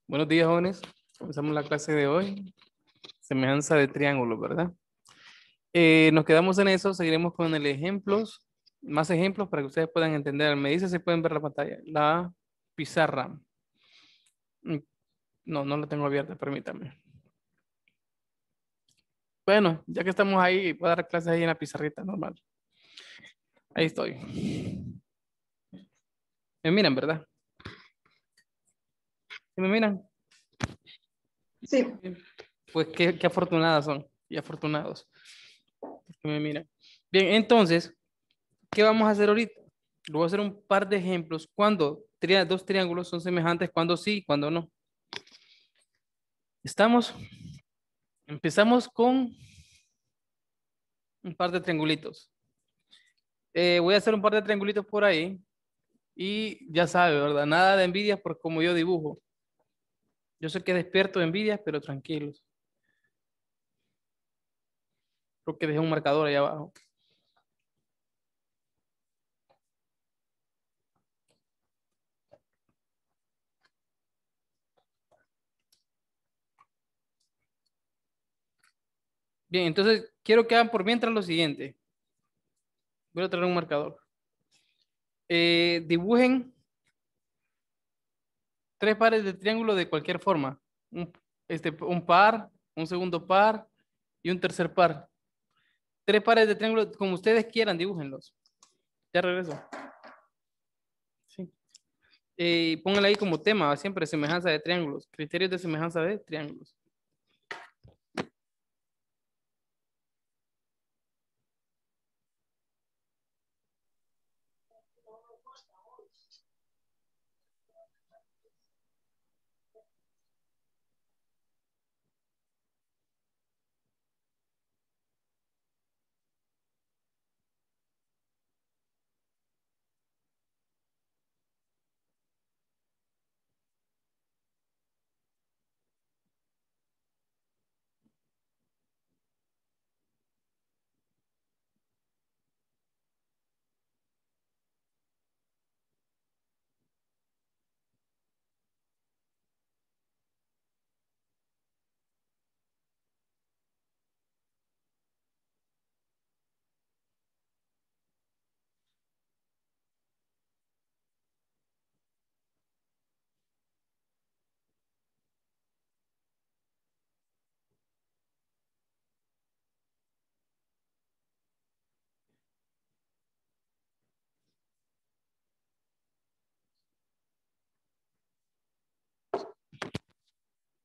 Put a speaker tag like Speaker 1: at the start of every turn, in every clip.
Speaker 1: Buenos días, jóvenes. Comenzamos la clase de hoy. Semejanza de triángulo, ¿verdad? Nos quedamos en eso. Seguiremos con el ejemplos, más ejemplos para que ustedes puedan entender. Me dice si pueden ver la pantalla, la pizarra. No, no la tengo abierta, permítame. Bueno, ya que estamos ahí, puedo dar clases ahí en la pizarrita normal. Ahí estoy. Me miran, ¿verdad? ¿Sí me miran?
Speaker 2: Sí.
Speaker 1: Pues qué afortunadas son y afortunados que me miran. Bien, entonces, ¿qué vamos a hacer ahorita? Le voy a hacer un par de ejemplos cuando dos triángulos son semejantes, cuando sí y cuando no. ¿Estamos? Empezamos con un par de triangulitos. Voy a hacer un par de triangulitos por ahí y ya sabe, ¿verdad? Nada de envidias por como yo dibujo. Yo sé que despierto de envidias, pero tranquilos. Creo que dejé un marcador ahí abajo. Bien, entonces quiero que hagan por mientras lo siguiente. Voy a traer un marcador. Dibujen tres pares de triángulo de cualquier forma. Un par, un segundo par y un tercer par. Tres pares de triángulo, como ustedes quieran, dibújenlos. Ya regreso. Sí. Pónganle ahí como tema, siempre semejanza de triángulos. Criterios de semejanza de triángulos.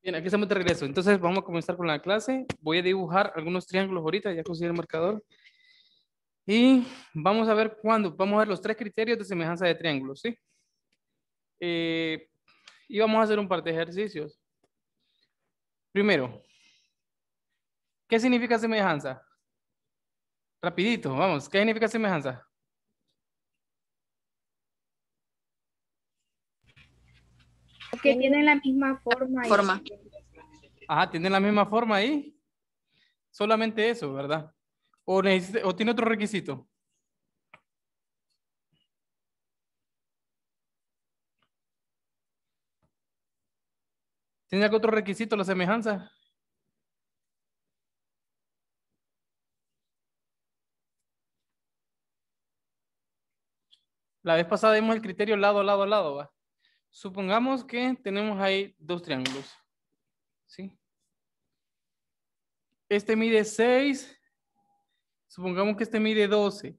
Speaker 1: Bien, aquí estamos de regreso. Entonces vamos a comenzar con la clase. Voy a dibujar algunos triángulos ahorita, ya conseguí el marcador. Y vamos a ver cuándo. Vamos a ver los tres criterios de semejanza de triángulos, ¿sí? Y vamos a hacer un par de ejercicios. Primero, ¿qué significa semejanza? Rapidito, vamos. ¿Qué significa semejanza?
Speaker 3: Que tienen la misma forma.
Speaker 1: Ajá, tienen la misma forma ahí. Solamente eso, ¿verdad? O tiene otro requisito. ¿Tiene algún otro requisito la semejanza? La vez pasada vimos el criterio lado a lado a lado, ¿va? Supongamos que tenemos ahí dos triángulos, ¿sí? Este mide 6. Supongamos que este mide 12.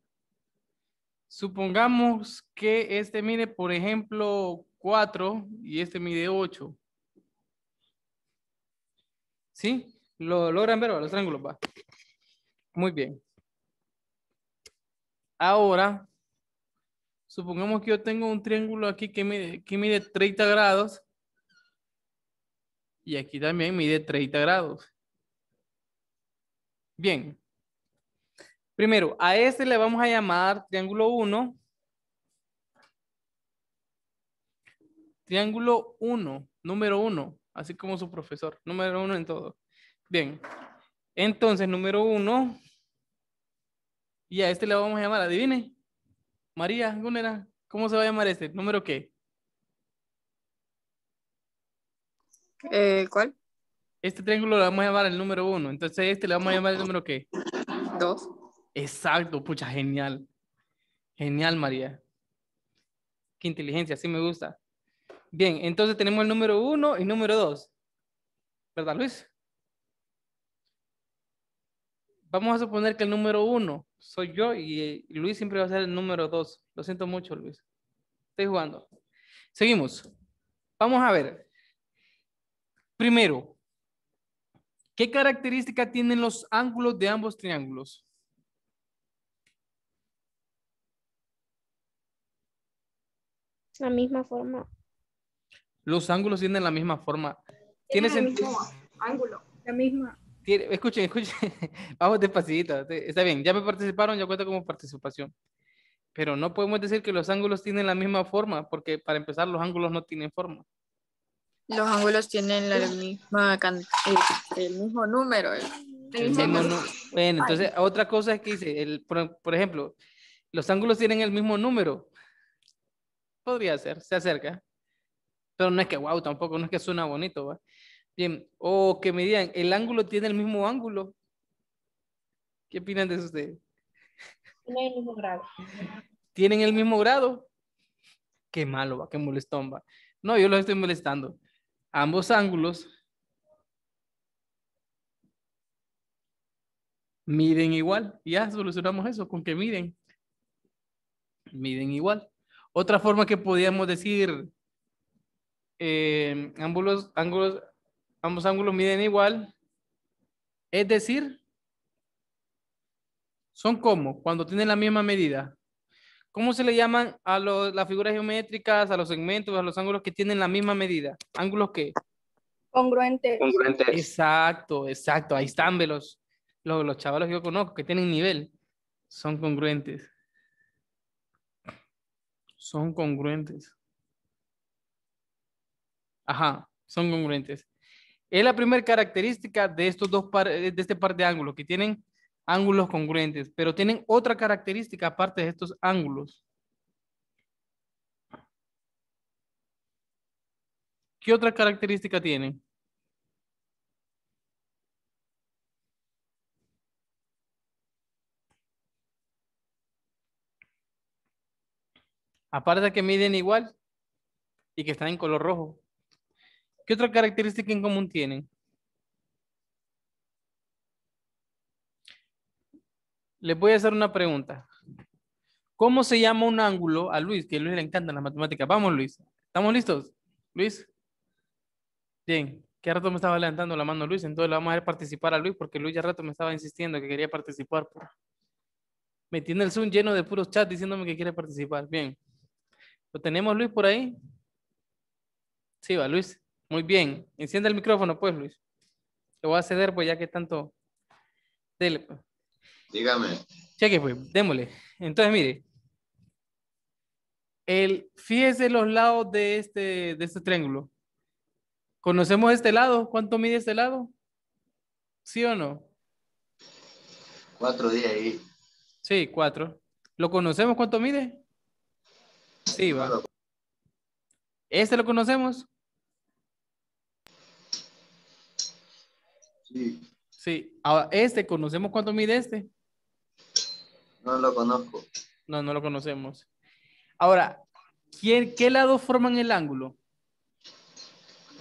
Speaker 1: Supongamos que este mide, por ejemplo, 4 y este mide 8. ¿Sí? ¿Lo logran ver? Los triángulos, va. Muy bien. Ahora, supongamos que yo tengo un triángulo aquí que mide 30 grados y aquí también mide 30 grados. Bien. Primero, a este le vamos a llamar triángulo 1. Triángulo 1, número 1, así como su profesor, número 1 en todo. Bien, entonces número 1, y a este le vamos a llamar, adivine, María Gunera, ¿cómo se va a llamar este? ¿Número qué?
Speaker 4: ¿Cuál?
Speaker 1: Este triángulo le vamos a llamar el número 1. Entonces este le vamos a llamar el número ¿qué?
Speaker 4: 2.
Speaker 1: Exacto, pucha, genial. Genial, María. Qué inteligencia, así me gusta. Bien, entonces tenemos el número 1 y número 2. ¿Verdad, Luis? Vamos a suponer que el número 1 soy yo y Luis siempre va a ser el número 2. Lo siento mucho, Luis. Estoy jugando. Seguimos. Vamos a ver. Primero, ¿qué característica tienen los ángulos de ambos triángulos?
Speaker 3: La misma forma.
Speaker 1: Los ángulos tienen la misma forma. ¿Tiene
Speaker 2: Tienen el
Speaker 1: sentido?
Speaker 2: mismo ángulo.
Speaker 3: La misma.
Speaker 1: Escuchen, escuchen. Vamos despacito. Está bien, ya me participaron, ya cuenta como participación. Pero no podemos decir que los ángulos tienen la misma forma, porque para empezar los ángulos no tienen forma.
Speaker 4: Los ángulos tienen la misma el mismo número.
Speaker 1: El mismo bueno, entonces otra cosa es que dice, por ejemplo, los ángulos tienen el mismo número. Podría ser, se acerca. Pero no es que wow, tampoco, no es que suena bonito, ¿va? Bien, o que me digan, el ángulo tiene el mismo ángulo. ¿Qué opinan de eso ustedes?
Speaker 3: Tiene el mismo grado.
Speaker 1: ¿Tienen el mismo grado? Qué malo, va, qué molestón, va. No, yo los estoy molestando. Ambos ángulos miden igual. Ya solucionamos eso con que miden. Miden igual. Otra forma que podríamos decir, ambos ángulos miden igual, es decir, son como cuando tienen la misma medida. ¿Cómo se le llaman a las figuras geométricas, a los segmentos, a los ángulos que tienen la misma medida? ¿Ángulos qué?
Speaker 3: Congruente.
Speaker 1: Exacto, exacto. Ahí están, ve, los chavalos que yo conozco que tienen nivel. Son congruentes. Son congruentes. Ajá, son congruentes. Es la primera característica de estos de este par de ángulos, que tienen ángulos congruentes, pero tienen otra característica aparte de estos ángulos. ¿Qué otra característica tienen? Aparte de que miden igual y que están en color rojo. ¿Qué otra característica en común tienen? Les voy a hacer una pregunta. ¿Cómo se llama un ángulo a Luis? Que a Luis le encantan las matemáticas. Vamos, Luis. ¿Estamos listos? Luis. Bien. ¿Qué rato me estaba levantando la mano Luis? Entonces le vamos a ver participar a Luis porque Luis ya rato me estaba insistiendo que quería participar. Me tiene el Zoom lleno de puros chats diciéndome que quiere participar. Bien. ¿Lo tenemos, Luis, por ahí? Sí, va, Luis. Muy bien. Enciende el micrófono, pues, Luis. Te voy a ceder, pues, ya que tanto... Dele, pues.
Speaker 5: Dígame.
Speaker 1: Cheque, pues, démosle. Entonces, mire. Fíjese los lados de este triángulo. ¿Conocemos este lado? ¿Cuánto mide este lado? ¿Sí o no?
Speaker 5: 4 días ahí.
Speaker 1: Sí, 4. ¿Lo conocemos cuánto mide? Sí, va. ¿Este lo conocemos?
Speaker 5: Sí.
Speaker 1: Sí. Ahora, ¿conocemos cuánto mide este?
Speaker 5: No lo conozco.
Speaker 1: No, no lo conocemos. Ahora, ¿qué lados forman el ángulo?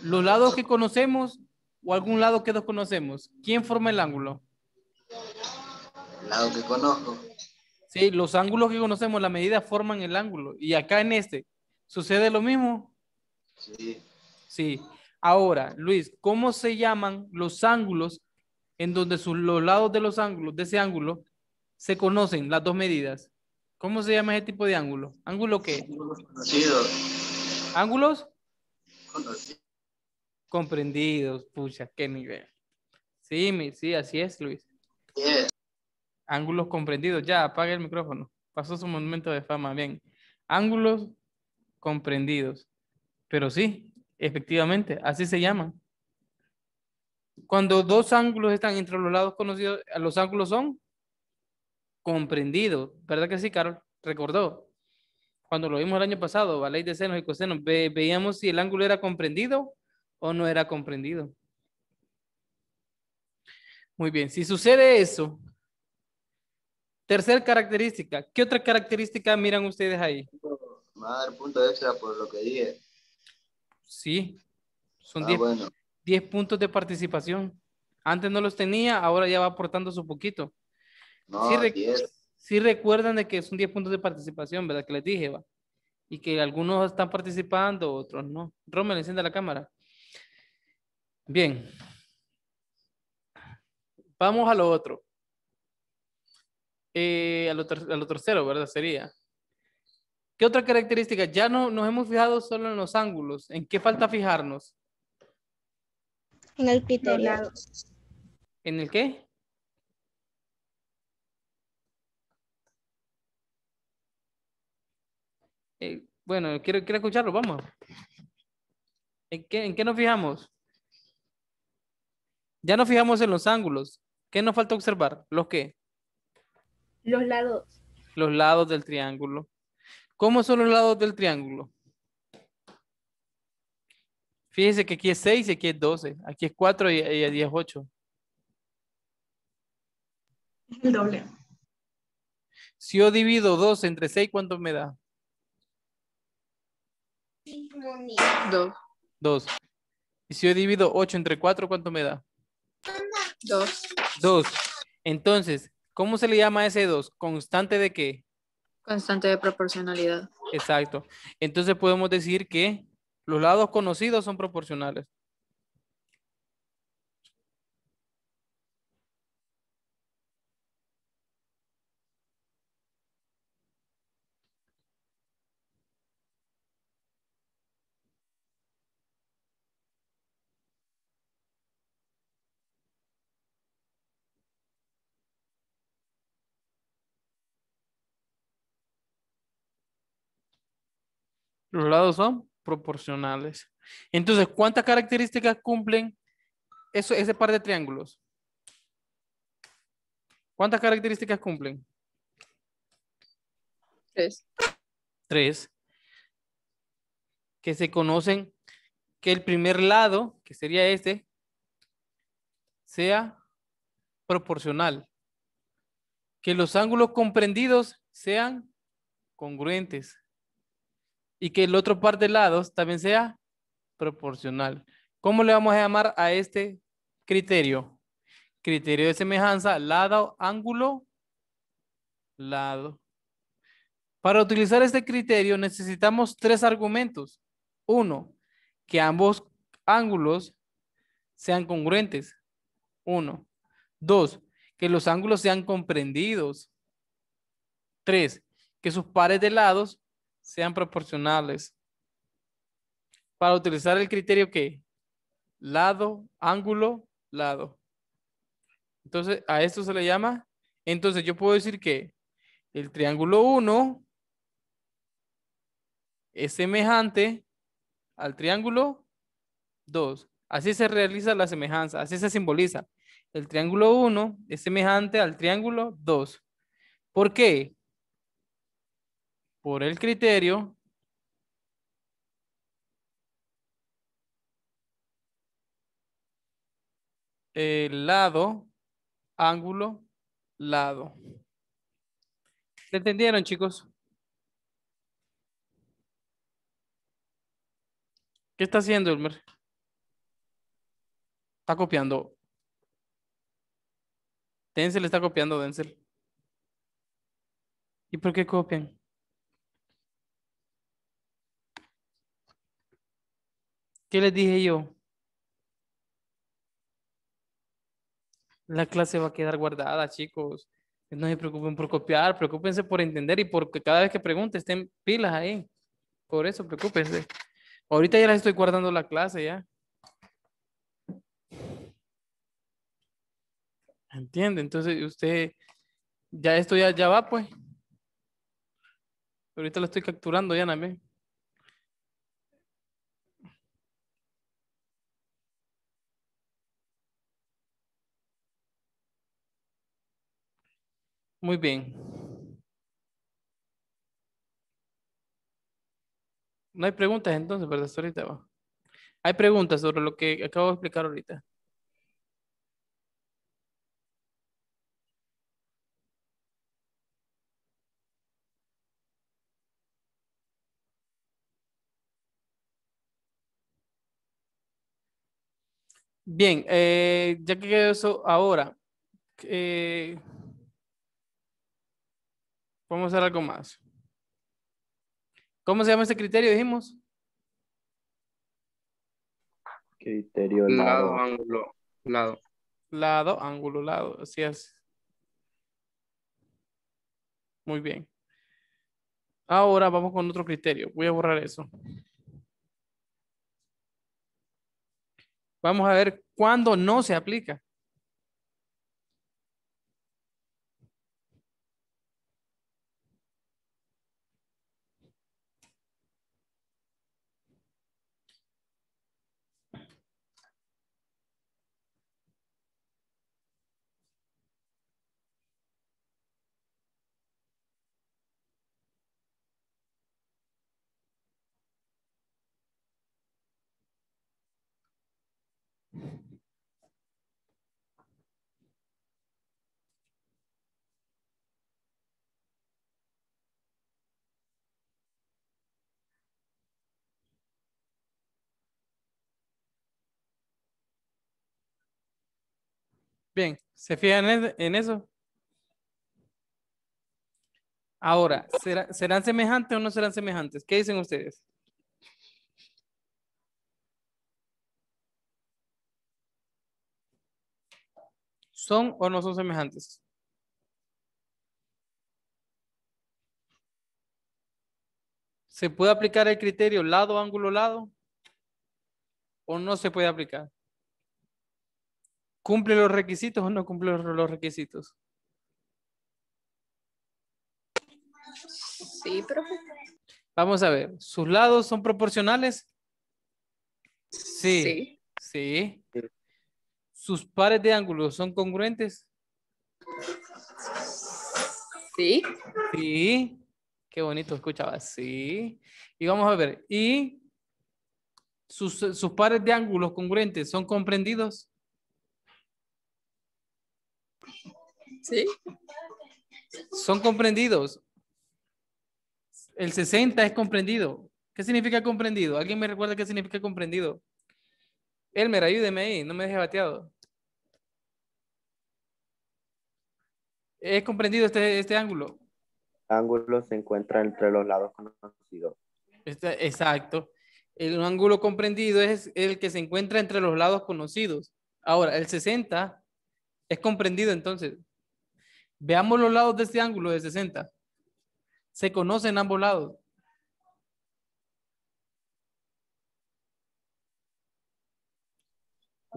Speaker 1: ¿Los lados que conocemos o algún lado que desconocemos? ¿Quién forma el ángulo?
Speaker 5: El lado que conozco.
Speaker 1: Sí, los ángulos que conocemos, la medida forman el ángulo. Y acá en ¿sucede lo mismo?
Speaker 5: Sí.
Speaker 1: Sí. Ahora, Luis, ¿cómo se llaman los ángulos en donde los lados de los ángulos, de ese ángulo, se conocen las dos medidas? ¿Cómo se llama ese tipo de ángulo? ¿Ángulo qué?
Speaker 5: Conocido.
Speaker 1: ¿Ángulos?
Speaker 5: Conocido.
Speaker 1: Comprendidos. Pucha, qué nivel. Sí, sí, así es, Luis.
Speaker 5: Yeah.
Speaker 1: Ángulos comprendidos. Ya, apaga el micrófono. Pasó su momento de fama. Bien. Ángulos comprendidos. Pero sí, efectivamente, así se llaman. Cuando dos ángulos están entre los lados conocidos, los ángulos son comprendidos. ¿Verdad que sí, Carol? Recordó. Cuando lo vimos el año pasado, la ley de senos y cosenos, veíamos si el ángulo era comprendido o no era comprendido. Muy bien, si sucede eso, tercera característica, ¿qué otra característica miran ustedes ahí?
Speaker 5: Me va a dar punto extra por lo que dije.
Speaker 1: Sí, son
Speaker 5: Ah, bueno.
Speaker 1: 10 puntos de participación. Antes no los tenía, ahora ya va aportando su poquito. Sí,
Speaker 5: No, 10.
Speaker 1: sí recuerdan de que son 10 puntos de participación, ¿verdad? Que les dije, va. Y que algunos están participando, otros no. Rommel, encienda la cámara. Bien, vamos a lo otro. A lo tercero, ¿verdad? Sería. ¿Qué otra característica? Ya no nos hemos fijado solo en los ángulos. ¿En qué falta fijarnos?
Speaker 6: En el
Speaker 3: Los
Speaker 6: criterio.
Speaker 3: lados.
Speaker 1: ¿En el qué? Bueno, quiero escucharlo, vamos. ¿En qué nos fijamos? Ya nos fijamos en los ángulos. ¿Qué nos falta observar? ¿Los qué?
Speaker 3: Los lados.
Speaker 1: Los lados del triángulo. ¿Cómo son los lados del triángulo? Fíjense que aquí es 6 y aquí es 12. Aquí es 4 y allí es 8.
Speaker 2: El doble.
Speaker 1: Si yo divido 2 entre 6, ¿cuánto me da?
Speaker 4: 2.
Speaker 1: 2. Y si yo divido 8 entre 4, ¿cuánto me da?
Speaker 4: 2.
Speaker 1: 2. Entonces, ¿cómo se le llama a ese 2? ¿Constante de qué?
Speaker 4: Constante de proporcionalidad.
Speaker 1: Exacto. Entonces podemos decir que los lados conocidos son proporcionales. Los lados son proporcionales. Entonces, ¿cuántas características cumplen ese par de triángulos? ¿Cuántas características cumplen?
Speaker 4: 3.
Speaker 1: 3. Que se conocen que el primer lado, que sería este, sea proporcional. Que los ángulos comprendidos sean congruentes. Y que el otro par de lados también sea proporcional. ¿Cómo le vamos a llamar a este criterio? Criterio de semejanza, lado, ángulo, lado. Para utilizar este criterio necesitamos 3 argumentos. Uno, que ambos ángulos sean congruentes. 1. 2, que los ángulos sean comprendidos. 3, que sus pares de lados sean proporcionales. Para utilizar el criterio que lado, ángulo, lado. Entonces, a esto se le llama. Entonces, yo puedo decir que el triángulo 1 es semejante al triángulo 2. Así se realiza la semejanza, así se simboliza. El triángulo 1 es semejante al triángulo 2. ¿Por qué? Por el criterio lado, ángulo, lado. ¿Se entendieron, chicos? ¿Qué está haciendo, Elmer? Está copiando. Denzel está copiando, Denzel. ¿Y por qué copian? ¿Qué les dije yo? La clase va a quedar guardada, chicos. No se preocupen por copiar, preocúpense por entender y porque cada vez que pregunte estén pilas ahí. Por eso, preocúpense. Ahorita ya les estoy guardando la clase ya. ¿Entiende? Entonces usted, ya esto ya va pues. Ahorita lo estoy capturando ya también. Muy bien. No hay preguntas entonces, ¿verdad? Hasta ahorita va. Hay preguntas sobre lo que acabo de explicar ahorita. Bien, ya que quedó eso ahora, eh, vamos a hacer algo más. ¿Cómo se llama ese criterio? Dijimos.
Speaker 7: Criterio
Speaker 8: Lado,
Speaker 7: lado.
Speaker 8: ángulo, lado.
Speaker 1: Lado, ángulo, lado. Así es. Muy bien. Ahora vamos con otro criterio. Voy a borrar eso. Vamos a ver cuándo no se aplica. Bien, ¿se fijan en eso? Ahora, ¿serán semejantes o no serán semejantes? ¿Qué dicen ustedes? ¿Son o no son semejantes? ¿Se puede aplicar el criterio lado, ángulo, lado? ¿O no se puede aplicar? ¿Cumple los requisitos o no cumple los requisitos?
Speaker 4: Sí, profe.
Speaker 1: Vamos a ver, ¿sus lados son proporcionales? Sí.
Speaker 4: Sí.
Speaker 1: Sí. ¿Sus pares de ángulos son congruentes?
Speaker 4: Sí.
Speaker 1: Sí. Qué bonito escuchaba. Sí. Y vamos a ver, ¿y sus pares de ángulos congruentes son comprendidos?
Speaker 4: Sí.
Speaker 1: Son comprendidos. El 60 es comprendido. ¿Qué significa comprendido? ¿Alguien me recuerda qué significa comprendido? Elmer, ayúdeme ahí, no me deje bateado. ¿Es comprendido este ángulo?
Speaker 7: Ángulo se encuentra entre los lados conocidos.
Speaker 1: Exacto. El ángulo comprendido es el que se encuentra entre los lados conocidos. Ahora, el 60 es comprendido entonces. Veamos los lados de este ángulo de 60. Se conocen ambos lados.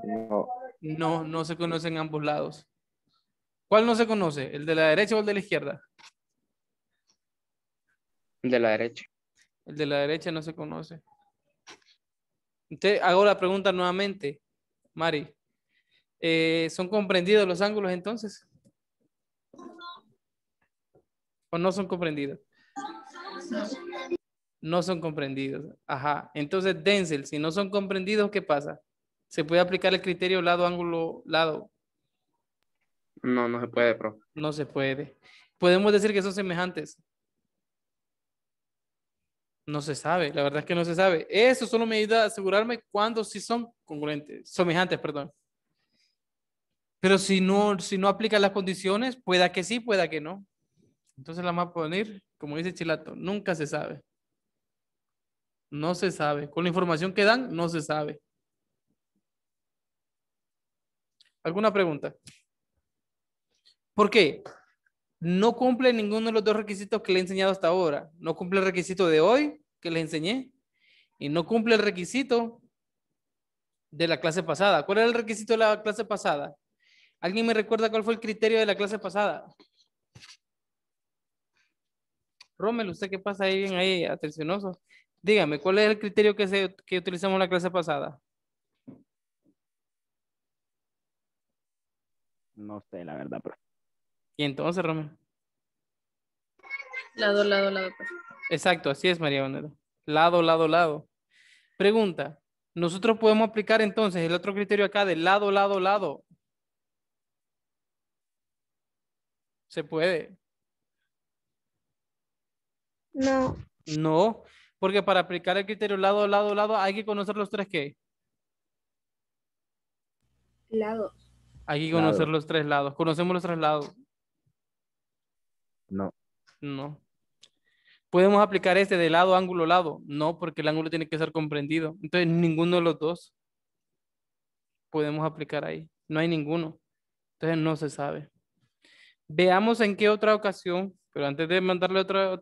Speaker 7: No,
Speaker 1: No, no se conocen ambos lados. ¿Cuál no se conoce? ¿El de la derecha o el de la izquierda?
Speaker 8: De la derecha.
Speaker 1: El de la derecha no se conoce. Entonces, hago la pregunta nuevamente, Mari. ¿Son comprendidos los ángulos entonces? ¿O no son comprendidos? No son comprendidos. Ajá. Entonces, Denzel, si no son comprendidos, ¿qué pasa? ¿Se puede aplicar el criterio lado, ángulo, lado?
Speaker 8: No, no se puede, profe.
Speaker 1: No se puede. ¿Podemos decir que son semejantes? No se sabe, la verdad es que no se sabe. Eso solo me ayuda a asegurarme cuando sí son congruentes, semejantes, perdón. Pero si no aplica las condiciones, pueda que sí, pueda que no. Entonces la vamos a poner, como dice Chilato, nunca se sabe. No se sabe. Con la información que dan, no se sabe. ¿Alguna pregunta? ¿Por qué? No cumple ninguno de los dos requisitos que le he enseñado hasta ahora. No cumple el requisito de hoy que les enseñé y no cumple el requisito de la clase pasada. ¿Cuál era el requisito de la clase pasada? ¿Alguien me recuerda cuál fue el criterio de la clase pasada? Rommel, ¿usted qué pasa ahí bien ahí, atencionoso? Dígame, ¿cuál es el criterio que utilizamos en la clase pasada?
Speaker 7: no sé, la verdad, profe.
Speaker 1: Y entonces, Rommel.
Speaker 4: Lado, profe.
Speaker 1: Exacto, así es, María Bonera. Lado, lado, lado. Pregunta, Nosotros podemos aplicar entonces el otro criterio acá de lado, lado, lado. Se puede.
Speaker 3: No,
Speaker 1: No, porque para aplicar el criterio lado, lado, lado hay que conocer los tres ¿qué?
Speaker 3: lados.
Speaker 1: Hay que
Speaker 7: Lado.
Speaker 1: conocer los tres lados. ¿Conocemos los tres lados?
Speaker 7: No.
Speaker 1: No. ¿Podemos aplicar este de lado, ángulo, lado? No, porque el ángulo tiene que ser comprendido. Entonces, ninguno de los dos podemos aplicar ahí. No hay ninguno. Entonces, no se sabe. Veamos en qué otra ocasión, pero antes de mandarle otra,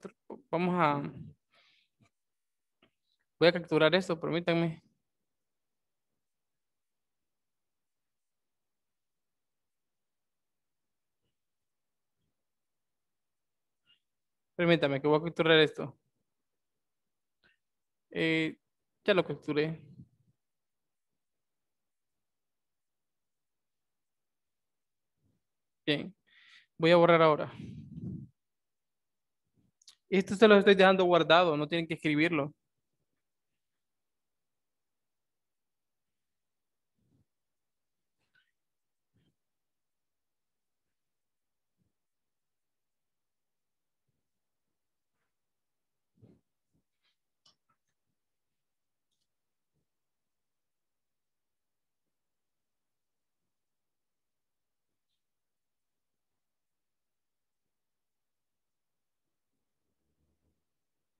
Speaker 1: vamos a... Voy a capturar esto, permítanme. Permítame que voy a capturar esto. Ya lo capturé. Bien. Voy a borrar ahora. Esto se lo estoy dejando guardado, no tienen que escribirlo.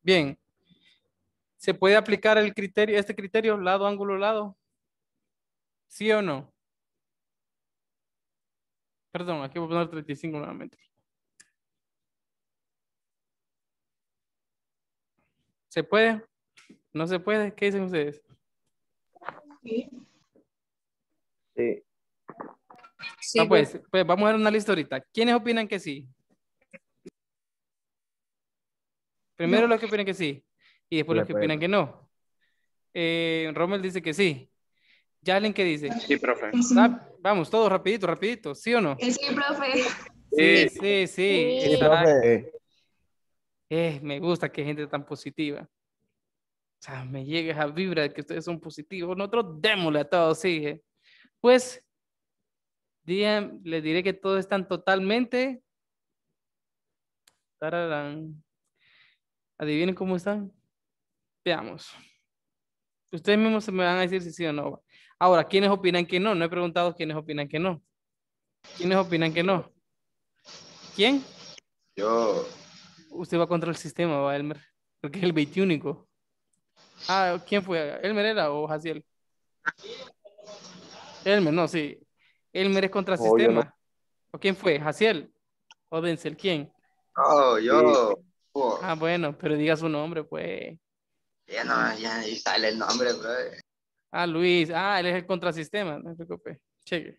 Speaker 1: Bien. ¿Se puede aplicar el criterio, este criterio, lado, ángulo, lado? ¿Sí o no? Perdón, aquí voy a poner 35 nuevamente. ¿Se puede? ¿No se puede? ¿Qué dicen ustedes?
Speaker 2: Sí.
Speaker 7: Sí.
Speaker 4: Sí,
Speaker 1: Pues vamos a ver una lista ahorita. ¿Quiénes opinan que sí? Primero
Speaker 2: No.
Speaker 1: los que opinan que sí y después
Speaker 7: Se
Speaker 1: los que
Speaker 7: puede.
Speaker 1: opinan que no. Rommel dice que sí. Jalen, ¿qué dice?
Speaker 8: Sí, profe.
Speaker 2: Que sí.
Speaker 1: Vamos, todos rapidito, rapidito. ¿Sí o no?
Speaker 2: Que sí, profe.
Speaker 1: Sí,
Speaker 8: Sí.
Speaker 1: sí, sí.
Speaker 6: Sí.
Speaker 7: Sí,
Speaker 1: Exacto.
Speaker 7: profe.
Speaker 1: Me gusta que hay gente tan positiva. O sea, me llega esa vibra de que ustedes son positivos. Nosotros démosle a todos, sí. Pues, les diré que todos están totalmente... Tararán. Adivinen cómo están. Veamos. Ustedes mismos se me van a decir si sí o no. Ahora, ¿quiénes opinan que no? No he preguntado quiénes opinan que no. ¿Quiénes opinan que no? ¿Quién?
Speaker 5: Yo,
Speaker 1: Usted va contra el sistema, va, Elmer. Porque es el 21. Ah, ¿quién fue? ¿Elmer era o Jaciel? Elmer, no, sí. Elmer es contra el
Speaker 7: O yo no.
Speaker 1: sistema. ¿O quién fue? ¿Jaciel? ¿O Denzel? ¿Quién?
Speaker 5: oh,
Speaker 7: Sí.
Speaker 5: yo, oh,
Speaker 1: Ah, bueno, pero diga su nombre, pues.
Speaker 5: ya no, ya ni sale el nombre, bro.
Speaker 1: Ah, Luis. Ah, él es el contrasistema. No se preocupe. Cheque.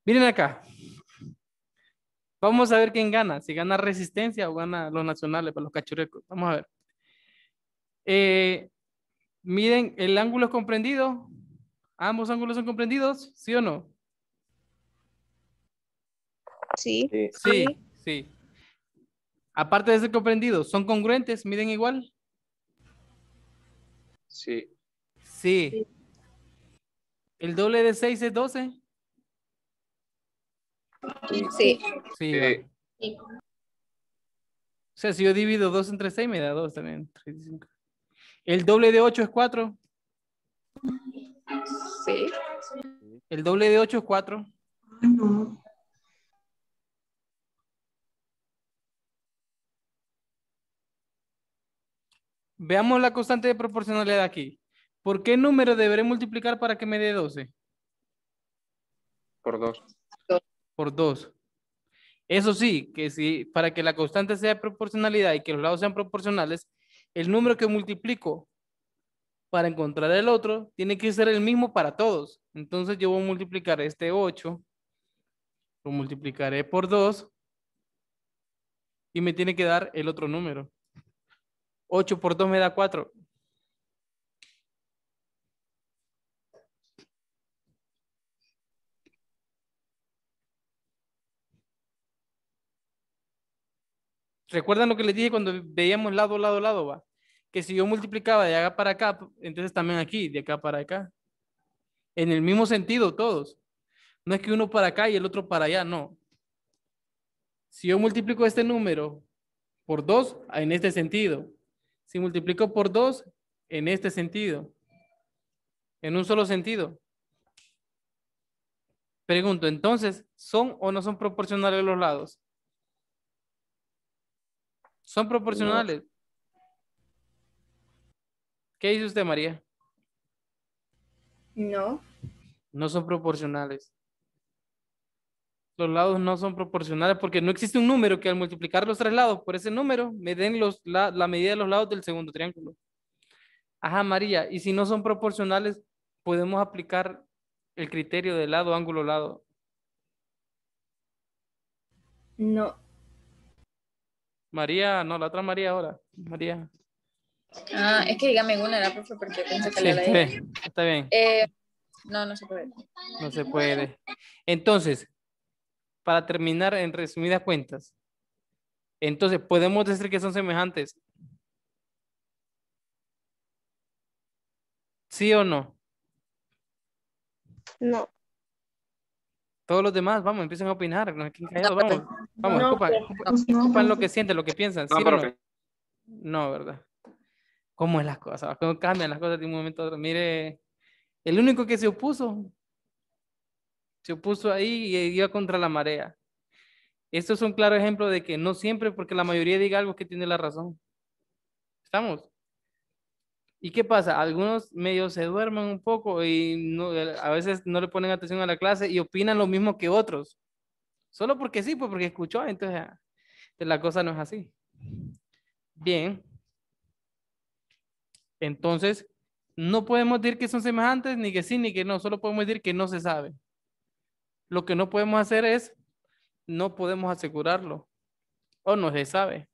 Speaker 1: Miren acá. Vamos a ver quién gana. Si gana Resistencia o gana los nacionales para los cachurecos. Vamos a ver. Miren, el ángulo es comprendido. ¿Ambos ángulos son comprendidos? ¿Sí o no?
Speaker 6: Sí.
Speaker 7: Sí.
Speaker 1: Sí, sí. Aparte de ser comprendidos, ¿son congruentes? ¿Miden igual?
Speaker 8: Sí.
Speaker 1: Sí. ¿El doble de 6 es 12?
Speaker 6: Sí.
Speaker 1: Sí, va.
Speaker 8: Sí.
Speaker 1: O sea, si yo divido 2 entre 6 me da 2 también. 35. ¿El doble de 8 es 4?
Speaker 4: sí.
Speaker 1: ¿El doble de 8 es 4?
Speaker 2: Ay, no.
Speaker 1: Veamos la constante de proporcionalidad aquí. ¿Por qué número deberé multiplicar para que me dé 12?
Speaker 8: Por 2.
Speaker 1: Por 2. Eso sí, que si para que la constante sea proporcionalidad y que los lados sean proporcionales, el número que multiplico para encontrar el otro tiene que ser el mismo para todos. Entonces yo voy a multiplicar este 8, lo multiplicaré por 2 y me tiene que dar el otro número. 8 por 2 me da 4. ¿Recuerdan lo que les dije cuando veíamos lado, lado, lado? Va. que si yo multiplicaba de acá para acá, entonces también aquí, de acá para acá. En el mismo sentido todos. No es que uno para acá y el otro para allá, no. Si yo multiplico este número por 2, en este sentido. Si multiplico por 2, en este sentido. En un solo sentido. Pregunto, entonces, ¿son o no son proporcionales los lados? Son proporcionales. ¿Qué dice usted, María?
Speaker 3: No.
Speaker 1: No son proporcionales. Los lados no son proporcionales porque no existe un número que al multiplicar los tres lados por ese número me den la medida de los lados del segundo triángulo. Ajá, María. Y si no son proporcionales, podemos aplicar el criterio de lado, ángulo, lado.
Speaker 3: No.
Speaker 1: María, no, la otra María ahora. María.
Speaker 4: Ah, es que dígame una, la profe, porque pensé que
Speaker 1: Sí,
Speaker 4: le la
Speaker 1: está
Speaker 4: dije.
Speaker 1: bien. Está bien.
Speaker 4: No, no se puede.
Speaker 1: No se puede. Entonces, para terminar en resumidas cuentas, entonces podemos decir que son semejantes. ¿Sí o no?
Speaker 6: No.
Speaker 1: Todos los demás, vamos, empiecen a opinar. No, aquí callados,
Speaker 4: No,
Speaker 1: vamos. Vamos,
Speaker 3: No,
Speaker 1: escupan lo que sienten, lo que piensan.
Speaker 8: No,
Speaker 1: ¿Sí o no?
Speaker 8: profe.
Speaker 1: No, ¿verdad? ¿Cómo es las cosas? ¿Cómo cambian las cosas de un momento a otro? Mire, el único que se opuso ahí y iba contra la marea. Esto es un claro ejemplo de que no siempre, porque la mayoría diga algo que tiene la razón. ¿Estamos? ¿Y qué pasa? Algunos medios se duermen un poco y a veces no le ponen atención a la clase y opinan lo mismo que otros. Solo porque sí, pues porque escuchó, entonces la cosa no es así. Bien, entonces no podemos decir que son semejantes, ni que sí, ni que no, solo podemos decir que no se sabe. Lo que no podemos hacer es, no podemos asegurarlo, o no se sabe.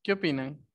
Speaker 1: ¿Qué opinan?